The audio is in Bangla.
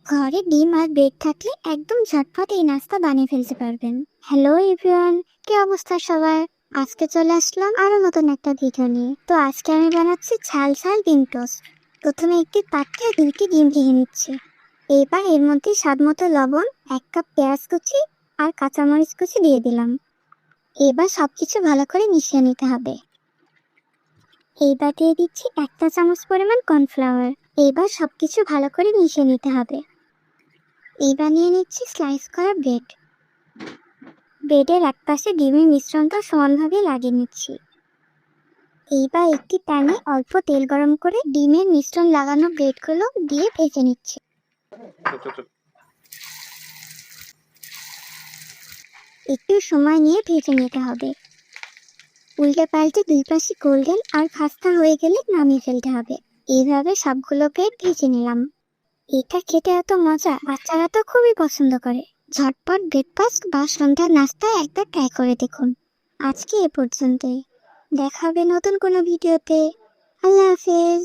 ঘরে ডিম আর ব্রেড থাকলে একদম ঝটপট এই নাস্তা বানিয়ে ফেলতে পারবেন। হ্যালো এভরিওয়ান, কি অবস্থা সবার? আজকে চলে আসলাম আরো নতুন একটা ভিডিও নিয়ে। তো আজকে আমি বানাচ্ছি ঝাল ঝাল ডিম টোস্ট। প্রথমে একটি পাত্রে 2টি ডিম ভেঙে নিচ্ছি। এবার এর মধ্যে স্বাদ মতো লবণ, 1 কাপ পেঁয়াজ কুচি আর কাঁচামরিচ কুচি দিয়ে দিলাম। এবার সবকিছু ভালো করে মিশিয়ে নিতে হবে। এইবার দিয়ে দিচ্ছি 1 চামচ পরিমাণ কর্নফ্লাওয়ার। এবার সবকিছু ভালো করে মিশিয়ে নিতে হবে। এইবার নিয়ে নিচ্ছি স্লাইস করা ব্রেড। ব্রেডের এক পাশে ডিমের মিশ্রণটা সমানভাবে লাগিয়ে নিচ্ছি। এইবার একটি প্যানে অল্প তেল গরম করে ডিমের মিশ্রণ লাগানো ব্রেডগুলো দিয়ে ভেজে নিচ্ছি। একটু সময় নিয়ে ভেজে নিতে হবে। উল্টে পাল্টে দুই পাশে গোল্ডেন আর খাস্তা হয়ে গেলে নামিয়ে ফেলতে হবে। এইভাবে সবগুলো ব্রেড ভেজে নিলাম। এটা খেতে এত মজা, বাচ্চারা তো খুবই পছন্দ করে। ঝটপট ব্রেকফাস্ট বা সন্ধ্যার নাস্তা একবার ট্রাই করে দেখুন। আজকে এ পর্যন্তই। দেখা হবে নতুন কোনো ভিডিওতে। আল্লাহ হাফেজ।